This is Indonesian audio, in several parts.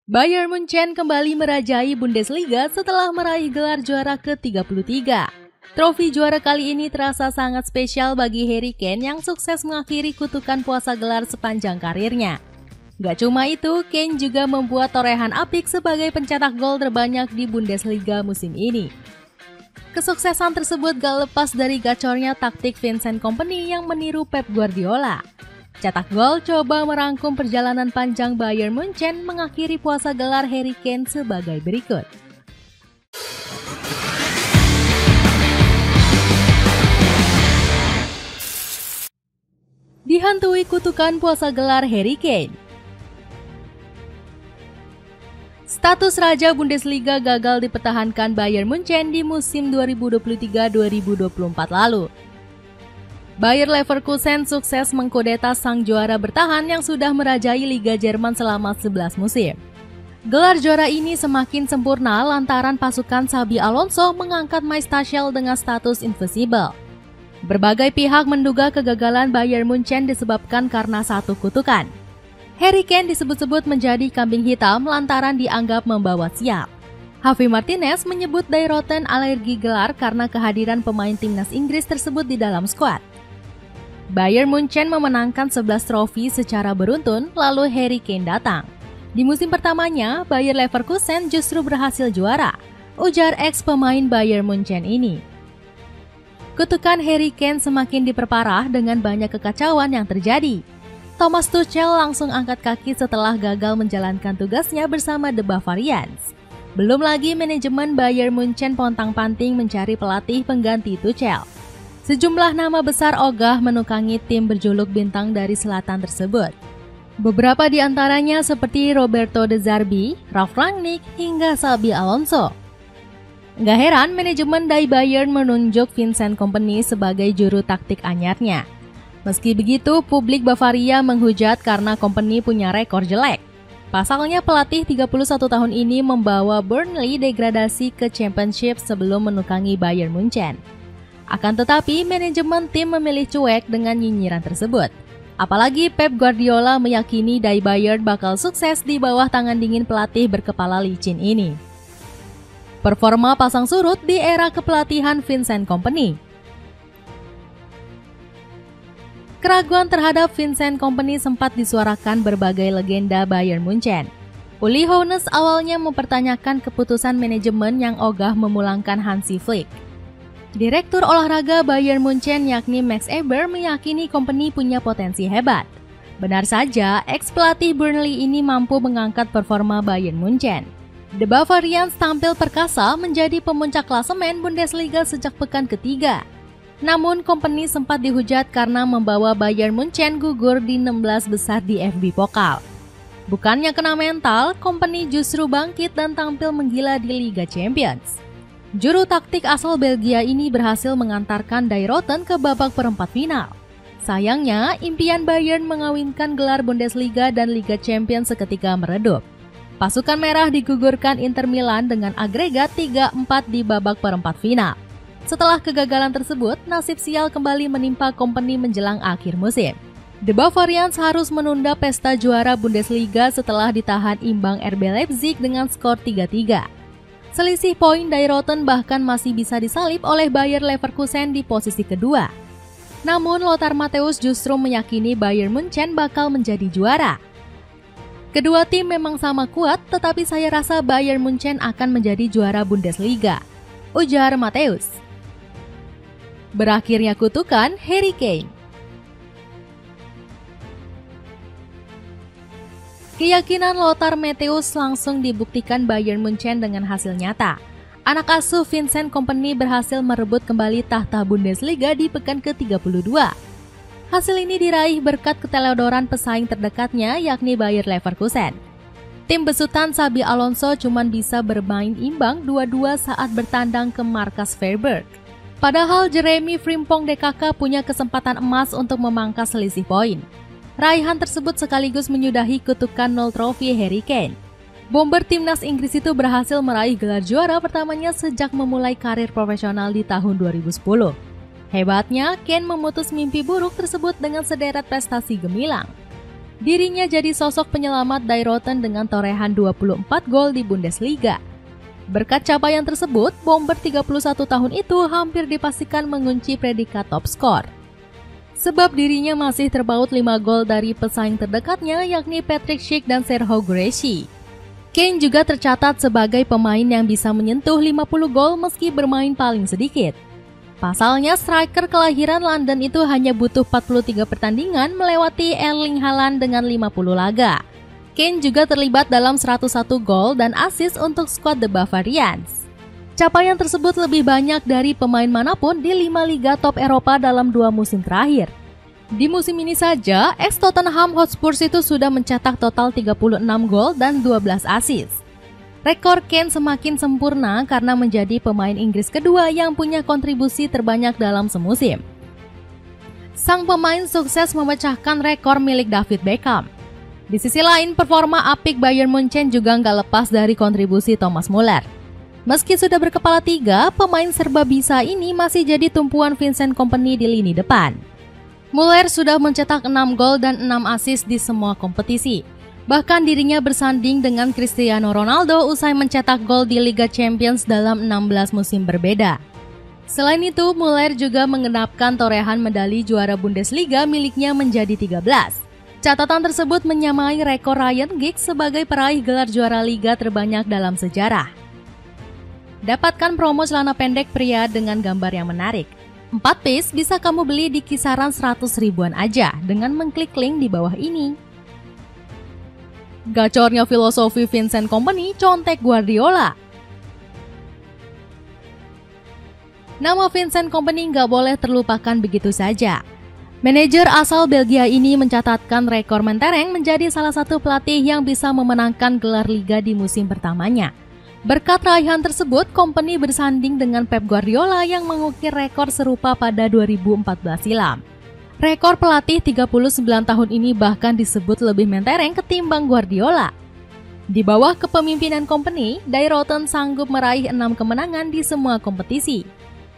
Bayern Munchen kembali merajai Bundesliga setelah meraih gelar juara ke-33. Trofi juara kali ini terasa sangat spesial bagi Harry Kane yang sukses mengakhiri kutukan puasa gelar sepanjang karirnya. Gak cuma itu, Kane juga membuat torehan apik sebagai pencetak gol terbanyak di Bundesliga musim ini. Kesuksesan tersebut gak lepas dari gacornya taktik Vincent Kompany yang meniru Pep Guardiola. Cetak gol coba merangkum perjalanan panjang Bayern Munchen mengakhiri puasa gelar Harry Kane sebagai berikut. Dihantui kutukan puasa gelar Harry Kane. Status Raja Bundesliga gagal dipertahankan Bayern Munchen di musim 2023-2024 lalu. Bayer Leverkusen sukses mengkudeta sang juara bertahan yang sudah merajai Liga Jerman selama 11 musim. Gelar juara ini semakin sempurna lantaran pasukan Xabi Alonso mengangkat Meisterschale dengan status invisible. Berbagai pihak menduga kegagalan Bayern Munchen disebabkan karena satu kutukan. Harry Kane disebut-sebut menjadi kambing hitam lantaran dianggap membawa sial. Javi Martinez menyebut Die Roten alergi gelar karena kehadiran pemain timnas Inggris tersebut di dalam skuad. Bayern Munchen memenangkan 11 trofi secara beruntun, lalu Harry Kane datang. Di musim pertamanya, Bayer Leverkusen justru berhasil juara, ujar ex-pemain Bayern Munchen ini. Kutukan Harry Kane semakin diperparah dengan banyak kekacauan yang terjadi. Thomas Tuchel langsung angkat kaki setelah gagal menjalankan tugasnya bersama The Bavarians. Belum lagi manajemen Bayern Munchen pontang-panting mencari pelatih pengganti Tuchel. Sejumlah nama besar ogah menukangi tim berjuluk bintang dari selatan tersebut. Beberapa di antaranya seperti Roberto De Zerbi, Ralf Rangnick, hingga Xabi Alonso. Gak heran manajemen Die Bayern menunjuk Vincent Kompany sebagai juru taktik anyarnya. Meski begitu, publik Bavaria menghujat karena Kompany punya rekor jelek. Pasalnya pelatih 31 tahun ini membawa Burnley degradasi ke Championship sebelum menukangi Bayern Munchen. Akan tetapi, manajemen tim memilih cuek dengan nyinyiran tersebut. Apalagi Pep Guardiola meyakini Die Bayern bakal sukses di bawah tangan dingin pelatih berkepala licin ini. Performa pasang surut di era kepelatihan Vincent Kompany. Keraguan terhadap Vincent Kompany sempat disuarakan berbagai legenda Bayern Munchen. Uli Hoeneß awalnya mempertanyakan keputusan manajemen yang ogah memulangkan Hansi Flick. Direktur olahraga Bayern Munchen yakni Max Eber meyakini Kompany punya potensi hebat. Benar saja, ex-pelatih Burnley ini mampu mengangkat performa Bayern Munchen. The Bavarians tampil perkasa menjadi pemuncak klasemen Bundesliga sejak pekan ketiga. Namun Kompany sempat dihujat karena membawa Bayern Munchen gugur di 16 besar di FB Pokal. Bukannya kena mental, Kompany justru bangkit dan tampil menggila di Liga Champions. Juru taktik asal Belgia ini berhasil mengantarkan Die Roten ke babak perempat final. Sayangnya, impian Bayern mengawinkan gelar Bundesliga dan Liga Champions seketika meredup. Pasukan merah digugurkan Inter Milan dengan agregat 3-4 di babak perempat final. Setelah kegagalan tersebut, nasib sial kembali menimpa Kompany menjelang akhir musim. The Bavarians harus menunda pesta juara Bundesliga setelah ditahan imbang RB Leipzig dengan skor 3-3. Selisih poin Die Roten bahkan masih bisa disalip oleh Bayer Leverkusen di posisi kedua. Namun Lothar Matthäus justru meyakini Bayern Munchen bakal menjadi juara. Kedua tim memang sama kuat, tetapi saya rasa Bayern Munchen akan menjadi juara Bundesliga, ujar Matthäus. Berakhirnya kutukan Harry Kane. Keyakinan Lothar Matthäus langsung dibuktikan Bayern Munchen dengan hasil nyata. Anak asuh Vincent Kompany berhasil merebut kembali tahta Bundesliga di pekan ke-32. Hasil ini diraih berkat keteledoran pesaing terdekatnya yakni Bayer Leverkusen. Tim besutan Xabi Alonso cuma bisa bermain imbang 2-2 saat bertandang ke markas Freiburg. Padahal Jeremy Frimpong DKK punya kesempatan emas untuk memangkas selisih poin. Raihan tersebut sekaligus menyudahi kutukan 0 trofi Harry Kane. Bomber timnas Inggris itu berhasil meraih gelar juara pertamanya sejak memulai karir profesional di tahun 2010. Hebatnya, Kane memutus mimpi buruk tersebut dengan sederet prestasi gemilang. Dirinya jadi sosok penyelamat Dayroten dengan torehan 24 gol di Bundesliga. Berkat capaian tersebut, bomber 31 tahun itu hampir dipastikan mengunci predikat top skor. Sebab dirinya masih terpaut 5 gol dari pesaing terdekatnya yakni Patrick Schick dan Serhou Guirassy. Kane juga tercatat sebagai pemain yang bisa menyentuh 50 gol meski bermain paling sedikit. Pasalnya, striker kelahiran London itu hanya butuh 43 pertandingan melewati Erling Haaland dengan 50 laga. Kane juga terlibat dalam 101 gol dan assist untuk skuad The Bavarians. Capaian tersebut lebih banyak dari pemain manapun di 5 liga top Eropa dalam 2 musim terakhir. Di musim ini saja, ex-Tottenham Hotspur itu sudah mencetak total 36 gol dan 12 assist. Rekor Kane semakin sempurna karena menjadi pemain Inggris kedua yang punya kontribusi terbanyak dalam semusim. Sang pemain sukses memecahkan rekor milik David Beckham. Di sisi lain, performa apik Bayern Munchen juga nggak lepas dari kontribusi Thomas Muller. Meski sudah berkepala 3, pemain serba bisa ini masih jadi tumpuan Vincent Kompany di lini depan. Muller sudah mencetak 6 gol dan 6 assist di semua kompetisi. Bahkan dirinya bersanding dengan Cristiano Ronaldo usai mencetak gol di Liga Champions dalam 16 musim berbeda. Selain itu, Muller juga mengenapkan torehan medali juara Bundesliga miliknya menjadi 13. Catatan tersebut menyamai rekor Ryan Giggs sebagai peraih gelar juara liga terbanyak dalam sejarah. Dapatkan promo celana pendek pria dengan gambar yang menarik. 4 piece bisa kamu beli di kisaran 100 ribuan aja dengan mengklik link di bawah ini. Gacornya filosofi Vincent Kompany contek Guardiola. Nama Vincent Kompany nggak boleh terlupakan begitu saja. Manajer asal Belgia ini mencatatkan rekor mentereng menjadi salah satu pelatih yang bisa memenangkan gelar liga di musim pertamanya. Berkat raihan tersebut, Kompany bersanding dengan Pep Guardiola yang mengukir rekor serupa pada 2014 silam. Rekor pelatih 39 tahun ini bahkan disebut lebih mentereng ketimbang Guardiola. Di bawah kepemimpinan Kompany, Dayroten sanggup meraih 6 kemenangan di semua kompetisi.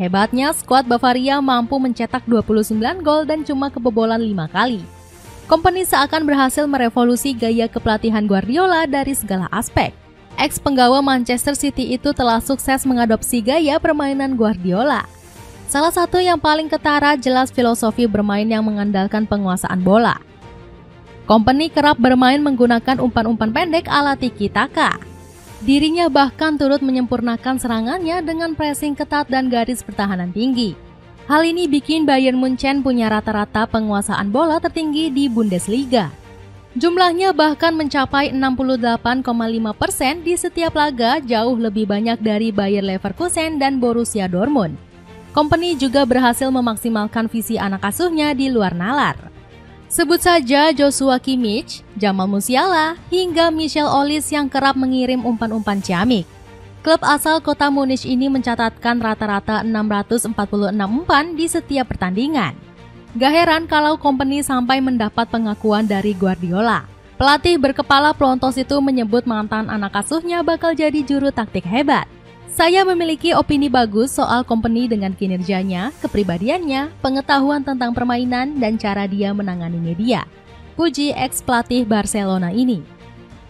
Hebatnya, skuad Bavaria mampu mencetak 29 gol dan cuma kebobolan 5 kali. Kompany seakan berhasil merevolusi gaya kepelatihan Guardiola dari segala aspek. Ex-penggawa Manchester City itu telah sukses mengadopsi gaya permainan Guardiola. Salah satu yang paling ketara jelas filosofi bermain yang mengandalkan penguasaan bola. Kompany kerap bermain menggunakan umpan-umpan pendek ala tiki-taka. Dirinya bahkan turut menyempurnakan serangannya dengan pressing ketat dan garis pertahanan tinggi. Hal ini bikin Bayern Munchen punya rata-rata penguasaan bola tertinggi di Bundesliga. Jumlahnya bahkan mencapai 68,5% di setiap laga, jauh lebih banyak dari Bayer Leverkusen dan Borussia Dortmund. Kompany juga berhasil memaksimalkan visi anak asuhnya di luar nalar. Sebut saja Joshua Kimmich, Jamal Musiala, hingga Michel Olise yang kerap mengirim umpan-umpan ciamik. Klub asal kota Munich ini mencatatkan rata-rata 646 umpan di setiap pertandingan. Gak heran kalau Kompany sampai mendapat pengakuan dari Guardiola. Pelatih berkepala pelontos itu menyebut mantan anak asuhnya bakal jadi juru taktik hebat. Saya memiliki opini bagus soal Kompany dengan kinerjanya, kepribadiannya, pengetahuan tentang permainan, dan cara dia menangani media. Puji ex-pelatih Barcelona ini.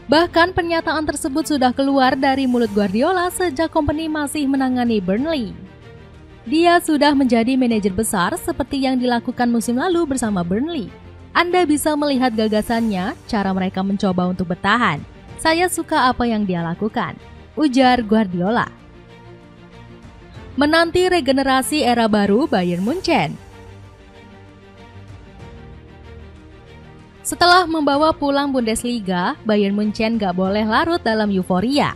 Bahkan pernyataan tersebut sudah keluar dari mulut Guardiola sejak Kompany masih menangani Burnley. Dia sudah menjadi manajer besar seperti yang dilakukan musim lalu bersama Burnley. Anda bisa melihat gagasannya, cara mereka mencoba untuk bertahan. Saya suka apa yang dia lakukan, ujar Guardiola. Menanti regenerasi era baru Bayern Munchen. Setelah membawa pulang Bundesliga, Bayern Munchen gak boleh larut dalam euforia.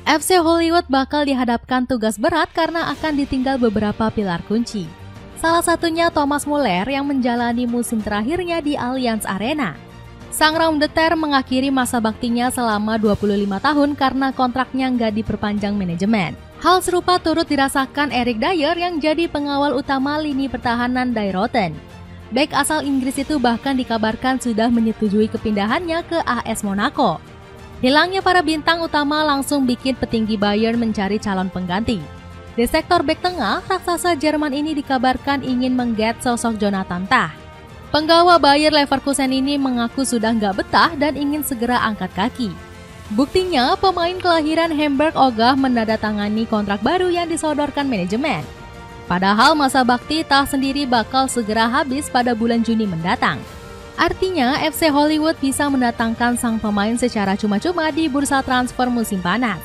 FC Hollywood bakal dihadapkan tugas berat karena akan ditinggal beberapa pilar kunci. Salah satunya Thomas Muller yang menjalani musim terakhirnya di Allianz Arena. Sang Raumdeter mengakhiri masa baktinya selama 25 tahun karena kontraknya nggak diperpanjang manajemen. Hal serupa turut dirasakan Eric Dier yang jadi pengawal utama lini pertahanan Dayroten. Bek asal Inggris itu bahkan dikabarkan sudah menyetujui kepindahannya ke AS Monaco. Hilangnya para bintang utama langsung bikin petinggi Bayern mencari calon pengganti. Di sektor bek tengah, raksasa Jerman ini dikabarkan ingin mengget sosok Jonathan Tah. Penggawa Bayer Leverkusen ini mengaku sudah nggak betah dan ingin segera angkat kaki. Buktinya, pemain kelahiran Hamburg ogah menandatangani kontrak baru yang disodorkan manajemen. Padahal masa bakti Tah sendiri bakal segera habis pada bulan Juni mendatang. Artinya, FC Hollywood bisa mendatangkan sang pemain secara cuma-cuma di bursa transfer musim panas.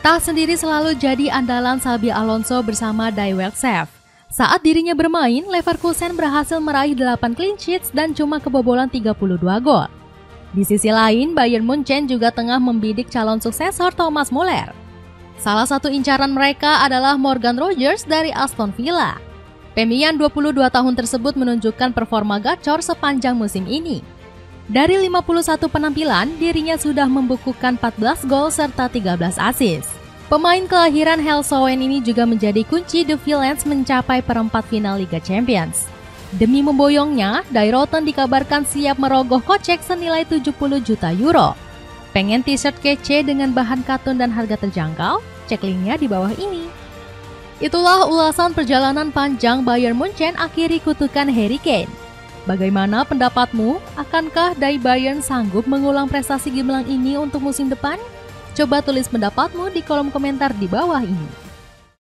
Tah sendiri selalu jadi andalan Xabi Alonso bersama Die Werkchef. Saat dirinya bermain, Leverkusen berhasil meraih 8 clean sheets dan cuma kebobolan 32 gol. Di sisi lain, Bayern Munchen juga tengah membidik calon suksesor Thomas Muller. Salah satu incaran mereka adalah Morgan Rogers dari Aston Villa. Pemain 22 tahun tersebut menunjukkan performa gacor sepanjang musim ini. Dari 51 penampilan, dirinya sudah membukukan 14 gol serta 13 assist. Pemain kelahiran Helsowen ini juga menjadi kunci The Villains mencapai perempat final Liga Champions. Demi memboyongnya, Die Rotten dikabarkan siap merogoh kocek senilai 70 juta euro. Pengen t-shirt kece dengan bahan katun dan harga terjangkau? Cek linknya di bawah ini. Itulah ulasan perjalanan panjang Bayern Munchen akhiri kutukan Harry Kane. Bagaimana pendapatmu? Akankah Die Bayern sanggup mengulang prestasi gemilang ini untuk musim depan? Coba tulis pendapatmu di kolom komentar di bawah ini.